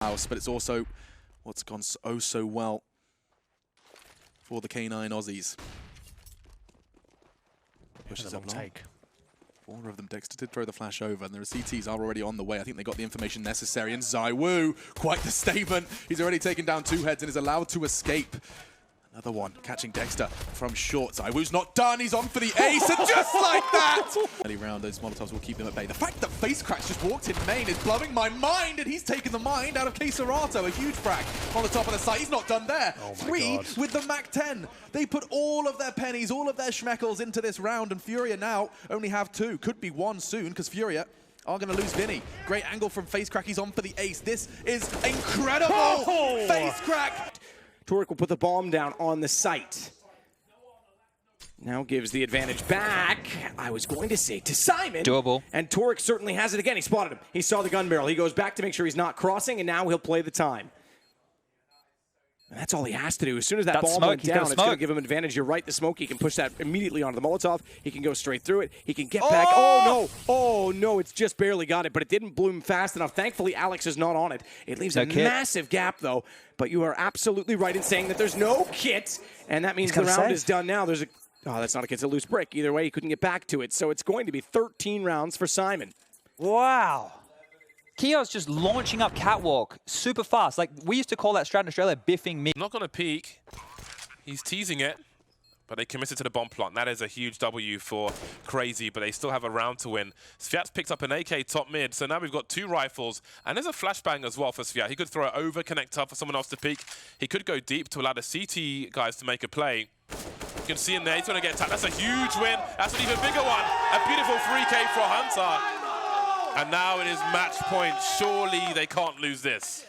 house, but it's also what's gone so well for the K9 Aussies. Pushes up take. 4 of them. Dexter did throw the flash over, and the CTs are already on the way. I think they got the information necessary, and ZywOo, quite the statement. He's already taken down 2 heads and is allowed to escape. Another one, catching Dexter from short. ZywOo's not done, he's on for the ace, and just like that! Early round, those Molotovs will keep them at bay. The fact that FaceCrack's just walked in main is blowing my mind, and he's taken the mind out of K-Serato. A huge frag on the top of the site. He's not done there. Oh 3 God. With the Mac-10. They put all of their pennies, all of their schmeckles into this round, and Furia now only have 2. Could be 1 soon, because Furia are going to lose Vinny. Great angle from FaceCrack. He's on for the ace. This is incredible! Oh! FaceCrack! Torek will put the bomb down on the site. Now gives the advantage back, I was going to say, to Simon. Doable. And Torek certainly has it again. He spotted him. He saw the gun barrel. He goes back to make sure he's not crossing, and now he'll play the time. And that's all he has to do. As soon as that bomb went down, it's going to give him advantage. You're right, the smoke. He can push that immediately onto the Molotov. He can go straight through it. He can get back. Oh, no. Oh, no. It's just barely got it, but it didn't bloom fast enough. Thankfully, Alex is not on it. It leaves a massive gap, though. But you are absolutely right in saying that there's no kit, and that means the round is done now. There's a... Oh, that's not a kit. It's a loose brick. Either way, he couldn't get back to it. So it's going to be 13 rounds for Simon. Wow. Keo's just launching up catwalk super fast. Like, we used to call that strat in Australia biffing me. Not going to peek. He's teasing it, but they committed to the bomb plot. And that is a huge W for Crazy, but they still have a round to win. Sviat's picked up an AK top mid, so now we've got 2 rifles. And there's a flashbang as well for Sviat. He could throw it over, connect up for someone else to peek. He could go deep to allow the CT guys to make a play. You can see him there. He's going to get tapped. That's a huge win. That's an even bigger one. A beautiful 3K for Hunter. And now it is match point. Surely they can't lose this.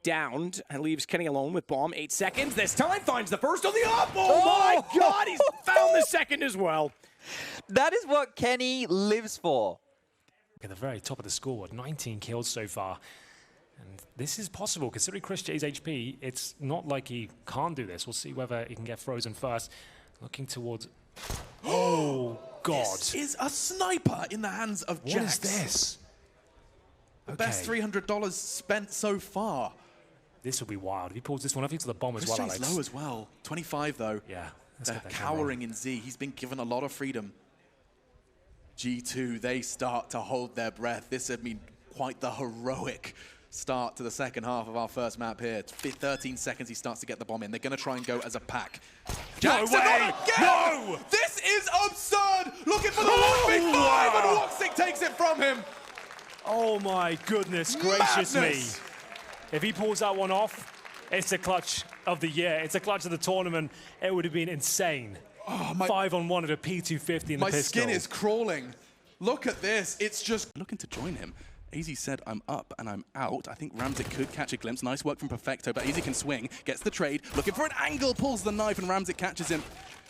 Downed and leaves Kenny alone with bomb. 8 seconds. This time finds the first on the up. Oh my God, he's found the second as well. That is what Kenny lives for. At the very top of the scoreboard, 19 kills so far. And this is possible, considering Chris J's HP. It's not like he can't do this. We'll see whether he can get frozen first. Looking towards... Oh, God. This is a sniper in the hands of Jax. What is this? The best $300 spent so far. This will be wild. If he pulls this one, I think to the bomb as Chris well, J's Alex. low as well. 25, though. Yeah. They're cowering in Z. He's been given a lot of freedom. G2, they start to hold their breath. This has been quite the heroic start to the second half of our first map here. 13 seconds, he starts to get the bomb in. They're going to try and go as a pack. Jackson, no way! No! This is absurd! Looking for the 1v5, and Woxic takes it from him. Oh my goodness gracious me. If he pulls that one off, it's a clutch of the year. It's a clutch of the tournament. It would have been insane. Oh, 5-on-1 at a P250 in the pistol. My skin is crawling. Look at this. It's just looking to join him. AZ said, I'm up and I'm out. I think Ramzik could catch a glimpse. Nice work from Perfecto, but AZ can swing, gets the trade, looking for an angle, pulls the knife, and Ramzik catches him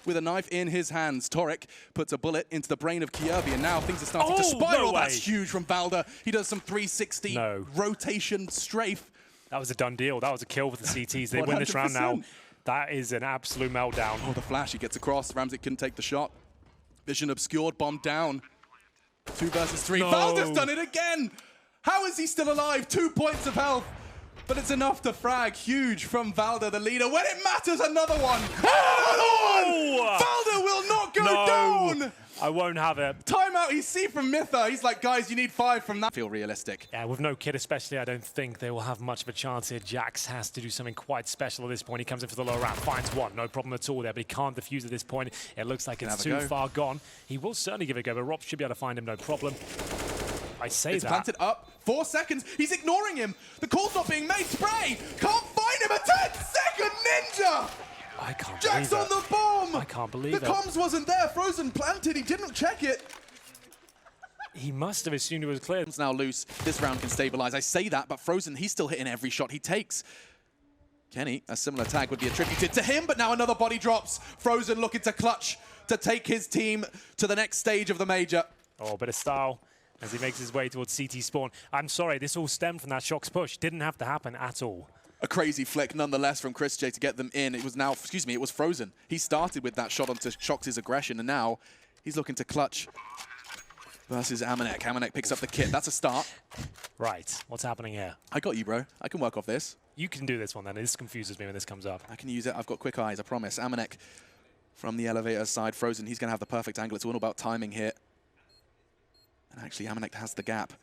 with a knife in his hands. Torek puts a bullet into the brain of Kierby, and now things are starting to spiral. No, that's huge from Valda. He does some 360 rotation strafe. That was a done deal. That was a kill for the CTs. They 100%. Win this round now. That is an absolute meltdown. Oh, the flash. He gets across. Ramzik couldn't take the shot. Vision obscured. Bomb down. 2 versus 3. No. Valda's done it again. How is he still alive? 2 points of health. But it's enough to frag. Huge from Valda, the leader. When it matters, another one. Oh! Valda will not go down. I won't have it. Timeout, he's C from Mytha. He's like, guys, you need 5 from that. Feel realistic. Yeah, with no kid especially, I don't think they will have much of a chance here. Jax has to do something quite special at this point. He comes in for the low round, finds one. No problem at all there, but he can't defuse at this point. It looks like it's too far gone. He will certainly give it a go, but Rob should be able to find him, no problem. I say it's planted up. 4 seconds. He's ignoring him. The call's not being made. Spray. Can't find him. A 10-second ninja. I can't Jax believe on the bomb. I can't believe it. The comms wasn't there. Frozen planted. He didn't check it. He must have assumed it was clear. It's now loose. This round can stabilize. I say that, but Frozen, he's still hitting every shot he takes. Kenny, a similar tag would be attributed to him, but now another body drops. Frozen looking to clutch to take his team to the next stage of the major. Oh, a bit of style as he makes his way towards CT spawn. I'm sorry, this all stemmed from that Shox push. Didn't have to happen at all. A crazy flick, nonetheless, from Chris J to get them in. It was now, it was Frozen. He started with that shot onto Shox's aggression, and now he's looking to clutch versus Amanek. Amanek picks up the kit. That's a start. Right, what's happening here? I got you, bro. I can work off this. You can do this one then. This confuses me when this comes up. I can use it. I've got quick eyes, I promise. Amanek from the elevator side. Frozen, he's going to have the perfect angle. It's all about timing here. And actually, Amanek has the gap.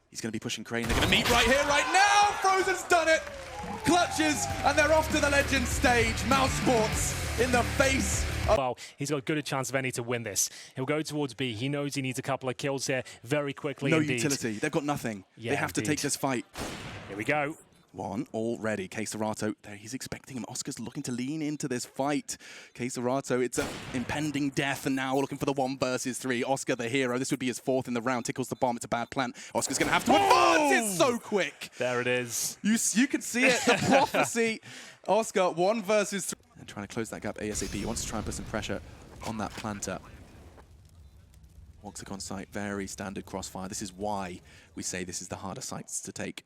He's going to be pushing Crane. They're going to meet right here, right now. Frozen's done it. Clutches, and they're off to the Legends stage. Mouse Sports in the face. Well, he's got a good chance of any to win this. He'll go towards B. He knows he needs a couple of kills here very quickly. No indeed. utility. They've got nothing. Yeah, they have to take this fight. Here we go. One already. K-Serato, there he's expecting him. Oscar's looking to lean into this fight. K-Serato, it's an impending death, and now looking for the 1 versus 3. Oscar, the hero. This would be his 4th in the round. Tickles the bomb. It's a bad plan. Oscar's going to have to advance. It's so quick. There it is. You can see it. The prophecy. Oscar, 1 versus 3. And trying to close that gap ASAP. He wants to try and put some pressure on that planter. Woxic on site. Very standard crossfire. This is why we say this is the harder sites to take.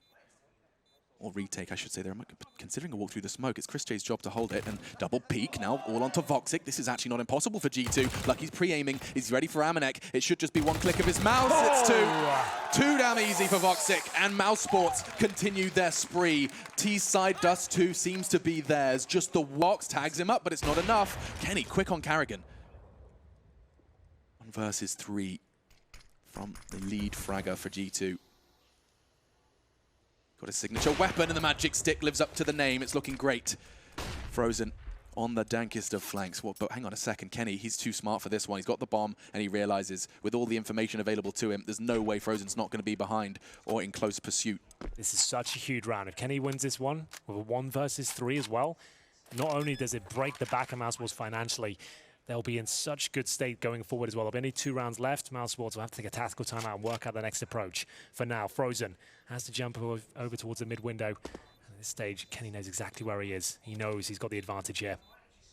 Or retake, I should say. They're considering a walk through the smoke. It's Chris J's job to hold it, and double peek now all onto Woxic. This is actually not impossible for G2. Lucky's pre-aiming. He's ready for Amanek. It should just be 1 click of his mouse. It's 2. 2 damn easy for Woxic, and Mouse Sports continue their spree. T's side Dust 2 seems to be theirs. Just the Wox tags him up, but it's not enough. Kenny quick on Carrigan. 1 versus 3 from the lead fragger for G2. Got a signature weapon, and the magic stick lives up to the name. It's looking great. Frozen on the dankest of flanks. Well, but hang on a second. Kenny, he's too smart for this one. He's got the bomb, and he realizes with all the information available to him, there's no way Frozen's not going to be behind or in close pursuit. This is such a huge round. If Kenny wins this one with a 1 versus 3 as well, not only does it break the back of Mouse Sports financially, they'll be in such good state going forward as well. There'll be only 2 rounds left. Mouse Sports will have to take a tactical timeout and work out the next approach. For now, Frozen has to jump over towards the mid window. At this stage, Kenny knows exactly where he is. He knows he's got the advantage here.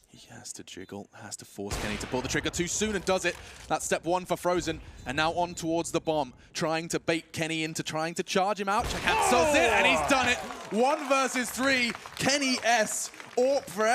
He has to jiggle, has to force Kenny to pull the trigger too soon, and does it. That's step 1 for Frozen, and now on towards the bomb, trying to bait Kenny into trying to charge him out. Cancels it, and he's done it. 1 versus 3. Kenny S. AWP for